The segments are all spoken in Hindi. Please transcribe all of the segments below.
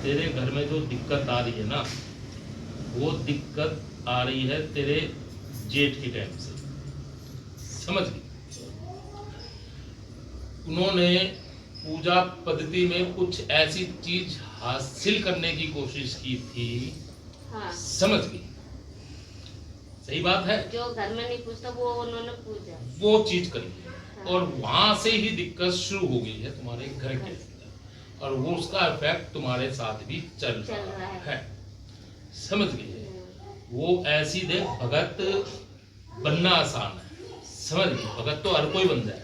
तेरे घर में जो दिक्कत आ रही है ना, वो दिक्कत आ रही है तेरे जेठ के टाइम से, समझ गई। उन्होंने पूजा पद्धति में कुछ ऐसी चीज हासिल करने की कोशिश की थी। हाँ। समझ गई, सही बात है। जो घर में नहीं पूछता वो उन्होंने पूछा, वो चीज करी है। हाँ। और वहां से ही दिक्कत शुरू हो गई है तुम्हारे घर के अंदर, और वो उसका इफेक्ट तुम्हारे साथ भी चल रहा है। समझ गई है। वो ऐसी दे भगत बनना आसान है, समझ गई। भगत तो हर कोई बन जाए,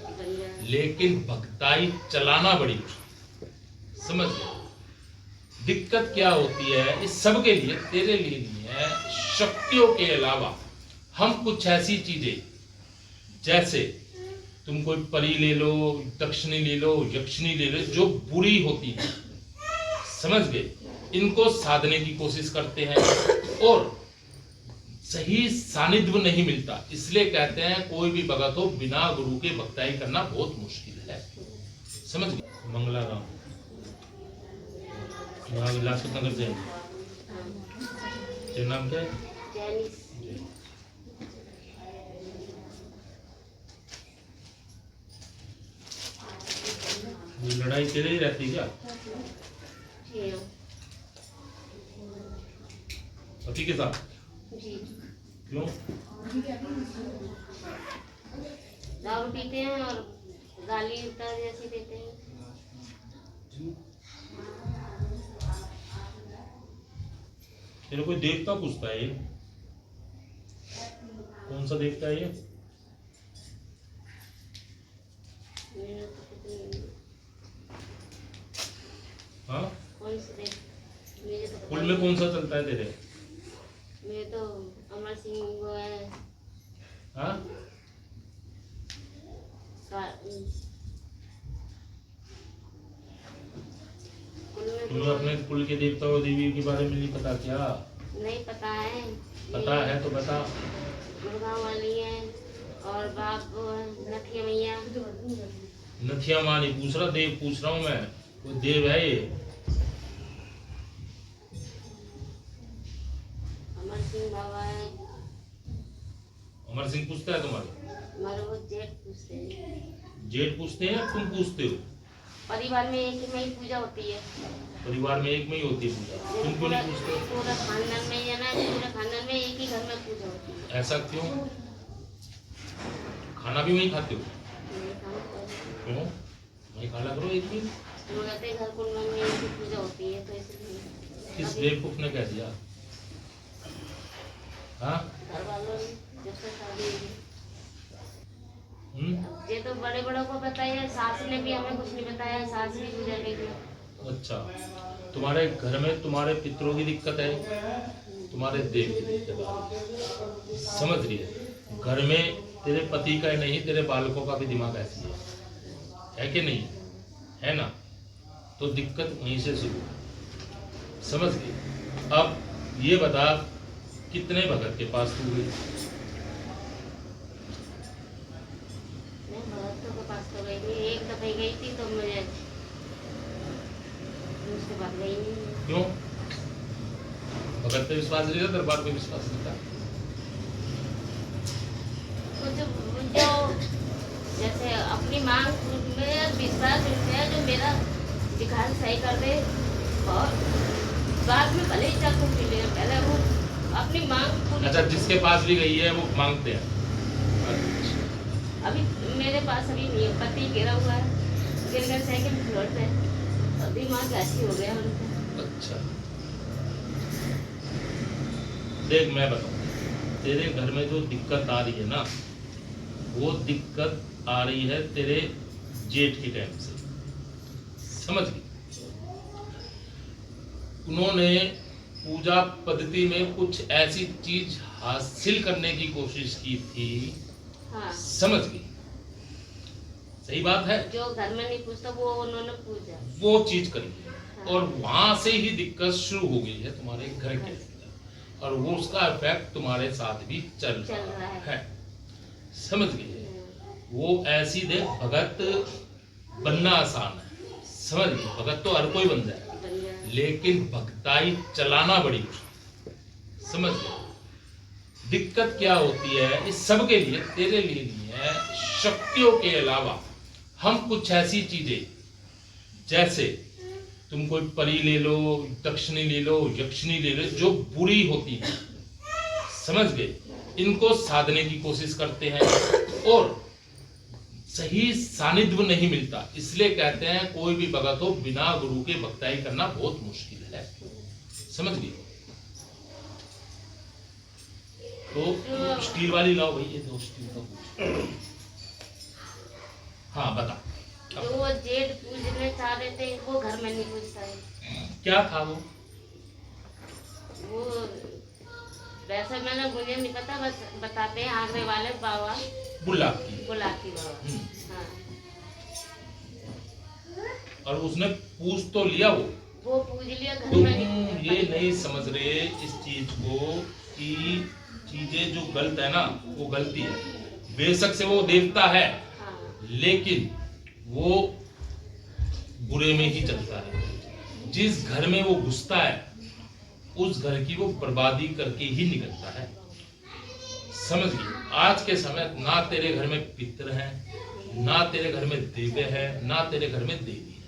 लेकिन भक्ताई चलाना बड़ी मुश्किल, समझ गए। दिक्कत क्या होती है इस सब के लिए, तेरे लिए नहीं है। शक्तियों के अलावा हम कुछ ऐसी चीजें, जैसे तुम कोई परी ले लो, दक्षिणी ले लो, यक्षिणी ले लो, जो बुरी होती है, समझ गए, इनको साधने की कोशिश करते हैं और सही सानिध्य नहीं मिलता। इसलिए कहते हैं कोई भी भगत हो, बिना गुरु के भक्ताई करना बहुत मुश्किल है, समझ गए। मंगला राम यहाँ लाजपत नगर से, तेरा नाम क्या है? लड़ाई तेरे ही रहती क्या? पति के साथ? क्यों? दारू पीते हैं और गाली जैसी देते हैं। तेरे कोई देवता पूछता है? कौन सा देवता है ये? हाँ? कुल में कौन सा चलता है तेरे? मेरे तो अमर सिंह वो है। हाँ? तुम्हें अपने कुल के देवता और देवी के बारे में नहीं पता क्या? नहीं पता है। पता है तो बता। दुर्गा वाली है और बाप नथिया मैया। नथिया माँ नहीं पूछ रहा, देव पूछ रहा हूँ मैं। वो देव है ये? अमर सिंह बाबा है। अमर सिंह पूछता है तुम्हारे? हमारे वो जेठ पूछते हैं। जेठ पूछते हैं, तुम पूछते हो? परिवार में एक में ही पूजा होती है। परिवार में एक में ही होती है पूजा, तुम क्यों नहीं पूछते? पूरा खानदान में है ना, पूरे खानदान में एक ही घर में पूजा होती है। ऐसा क्यों? खाना भी वहीं खाते हो? क्यों? वहीं खाना करो एक दिन। घर कुल में एक ही पूजा होती है, तो इसलिए। किस बेवकूफ ने कह दिया? हाँ? घर वालों ने जब से शादी हुई। ये तो बड़े बड़ों को बताया, सास ने भी हमें कुछ नहीं बताया, सास भी गुजर गई थी। अच्छा, तुम्हारे घर में तुम्हारे पितरों की दिक्कत है, तुम्हारे देव की दिक्कत है, समझ रही है। घर में तेरे पति का नहीं, तेरे बालकों का भी दिमाग ऐसी है कि नहीं है ना? तो दिक्कत वहीं से शुरू, समझ गई। अब ये बता, कितने भगत के पास तू गई? तो गई थी, एक दफे गई थी, तो मुझे उसके बाद गई नहीं। क्यों? भगत पे विश्वास नहीं था, दरबार पे विश्वास नहीं था? जो जैसे अपनी मांग में विश्वास है, जो मेरा दिखान सही कर दे, और बाद में भले ही चाकू मिले, पहले वो अपनी मांग। अच्छा, जिसके पास भी गई है वो मांगते हैं? अभी मेरे पास अभी नहीं है, पति गिरा हुआ है, गिर कर सेकंड फ्लोर पे, और दिमाग ऐसी हो गया उनका। अच्छा, देख मैं बताऊं, तेरे घर में जो दिक्कत आ रही है ना, वो दिक्कत आ रही है तेरे जेठ के टाइम से, समझ गई। उन्होंने पूजा पद्धति में कुछ ऐसी चीज हासिल करने की कोशिश की थी। हाँ। समझ गई, सही बात है। जो घर में नहीं पूछता वो उन्होंने पूछा, वो चीज करी है। हाँ। और वहां से ही दिक्कत शुरू हो गई है तुम्हारे घर के अंदर, और वो उसका इफेक्ट तुम्हारे साथ भी चल रहा है, समझ गई। वो ऐसी दे भगत बनना आसान है, समझ गई। भगत तो हर कोई बन जाए, लेकिन भक्ताई चलाना बड़ी मुश्किल। समझ गए? दिक्कत क्या होती है इस सब के लिए, तेरे लिए नहीं है, शक्तियों के अलावा हम कुछ ऐसी चीजें, जैसे तुम कोई परी ले लो, दक्षिणी ले लो, यक्षिणी ले लो, जो बुरी होती है, समझ गए, इनको साधने की कोशिश करते हैं और सही सानिध्य नहीं मिलता। इसलिए कहते हैं कोई भी भगत हो बिना गुरु के भक्ताई करना बहुत मुश्किल है। समझ गए? तो स्टील वाली लाओ भाई, ये दो स्टील का। हाँ बता। जो वो जेठ पूजने चाह रहे थे वो घर में नहीं पूजता है। क्या था वो? वैसे मैंने मुझे नहीं पता, बस बताते हैं आगरे वाले बाबा बुलाकी बाबा। हाँ। और उसने पूछ तो लिया, वो पूज लिया, घर तुम में नहीं। ये नहीं समझ रहे इस चीज को कि चीजें जो गलत है ना वो गलती है। बेशक से वो देवता है, लेकिन वो बुरे में ही चलता है। जिस घर में वो घुसता है उस घर की वो बर्बादी करके ही निकलता है। समझ गए? आज के समय ना तेरे घर में पितर है, ना तेरे घर में देवे है, ना तेरे घर में देवी है।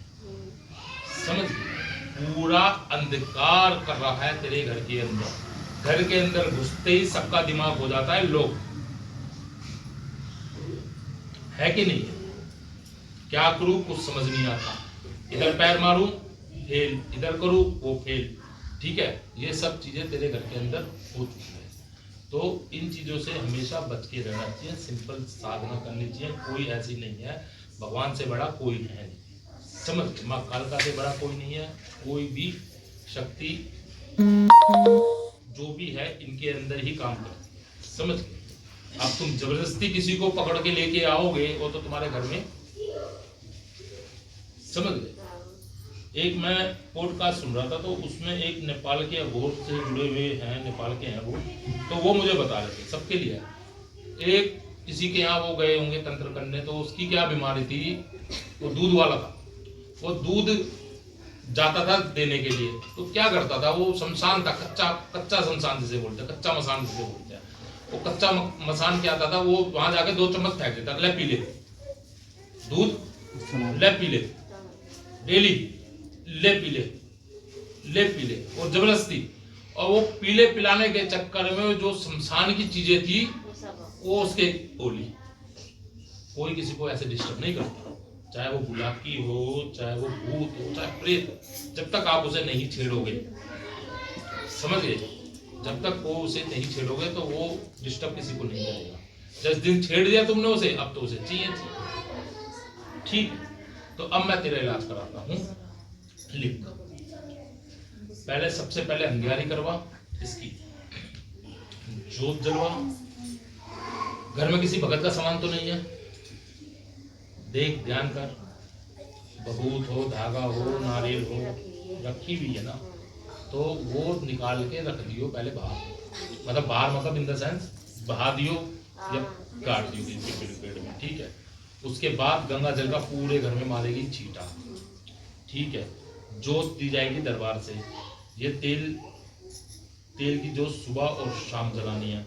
समझ गए? पूरा अंधकार कर रहा है तेरे घर के अंदर। घर के अंदर घुसते ही सबका दिमाग हो जाता है लोग, है कि नहीं है? क्या करूं कुछ समझ नहीं आता, इधर पैर मारूं फेल, इधर करूं वो फेल। ठीक है, ये सब चीजें तेरे घर के अंदर होती है। तो इन चीजों से हमेशा बच के रहना चाहिए, सिंपल साधना करनी चाहिए। कोई ऐसी नहीं है, भगवान से बड़ा कोई है नहीं। समझ, माँ कालिका से बड़ा कोई नहीं है। कोई भी शक्ति जो भी है इनके अंदर ही काम करती है। समझ गए? अब तुम जबरदस्ती किसी को पकड़ के लेके आओगे वो तो तुम्हारे घर में, समझ गए? एक मैं पॉडकास्ट सुन रहा था तो उसमें एक नेपाल के अघोर से जुड़े हुए हैं, नेपाल के हैं वो, तो वो मुझे बता रहे थे, सबके लिए। एक किसी के यहाँ वो गए होंगे तंत्र करने, तो उसकी क्या बीमारी थी, वो दूध वाला था। वो दूध जाता था देने के लिए, तो क्या करता था, वो शमशान था, कच्चा शमशान जिसे बोलते हैं, कच्चा मसान जिसे बोलते हैं। वो कच्चा मसान क्या आता था, वो वहां जाके 2 चम्मच फेंक देता, ले पी ले दूध, ले पी ले डेली, ले पी ले, और जबरदस्ती। और वो पीले पिलाने के चक्कर में जो शमशान की चीजें थी वो उसके बोली। कोई किसी को ऐसे डिस्टर्ब नहीं करता, चाहे वो बुलाकी हो, चाहे वो भूत हो, चाहे प्रेत, जब तक आप उसे नहीं छेड़ोगे। समझ गए? जब तक वो उसे नहीं छेड़ोगे तो वो डिस्टर्ब किसी को नहीं करेगा। जिस दिन छेड़ दिया तुमने उसे, अब तो उसे चाहिए। ठीक है, तो अब मैं तेरा इलाज कराता हूँ। लिख, पहले सबसे पहले अंधियारी करवा, इसकी जोत जलवा। घर में किसी भगत का सामान तो नहीं है? देख, ध्यान कर, बबूत हो, धागा हो, नारियल हो, रखी हुई है ना, तो वो निकाल के रख दियो पहले बाहर। मतलब बाहर मतलब इन द सेंस बहा दियो या काट दियो किसी पेड़ में। ठीक है, उसके बाद गंगा जल का पूरे घर में मारेगी छींटा। ठीक है, जोत दी जाएगी दरबार से। ये तेल की जोत सुबह और शाम जलानी है।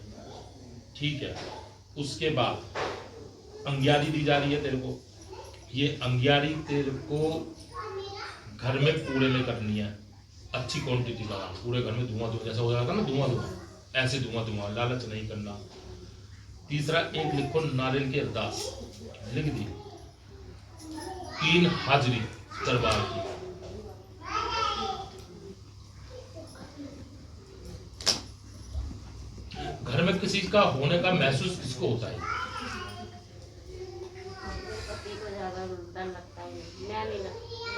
ठीक है, उसके बाद अंगियारी दी जा रही है तेरे को। ये अंगियारी तेरे को घर में पूरे में करनी है, अच्छी क्वांटिटी का। पूरे घर में धुआं जैसा हो जाता है ना, धुआं ऐसे धुआं, लालच नहीं करना। तीसरा, एक लिखो नारियल की अरदास, लिख दी। 3 हाजरी दरबार की। घर में किसी का होने का महसूस किसको होता है? डर लगता है।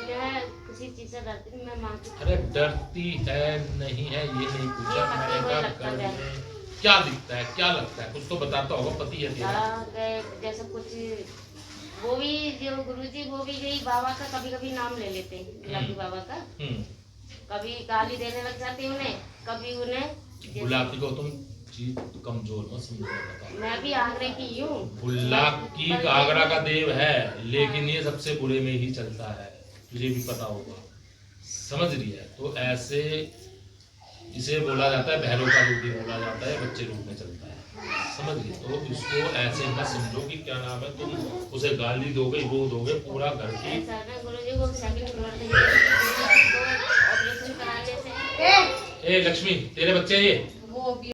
मैं किसी चीज से डरती नहीं, मैं मांगती। अरे डरती है नहीं है ये नहीं पूछा मैंने, कहा घर में क्या दिखता है, क्या लगता है, कुछ तो बताता होगा। पति है तेरा? जैसे कुछ वो भी जो गुरुजी वो भी यही बाबा का कभी कभी नाम ले लेते हैं, लकी बाबा का। कभी गाली देने लग जाती है उन्हें, कभी उन्हें बुलाकी को तुम चीज कमजोर मत समझो। मैं भी आगरा की हूँ। बुलाकी आगरा का देव है, लेकिन ये सबसे बुरे में ही चलता है, तुझे भी पता होगा। समझ रही है? तो ऐसे इसे बोला जाता है भैरव का रूप भी बोला जाता है, बच्चे रूप में चलता है। समझ गए? तो इसको ऐसे मत समझो कि क्या नाम है, तुम उसे गाली दोगे, वो दोगे, पूरा घर की। ऐसा ना गुरुजी को सेकंड फ्लोर पे ऑपरेशन कराने से ए लक्ष्मी, तेरे बच्चे ये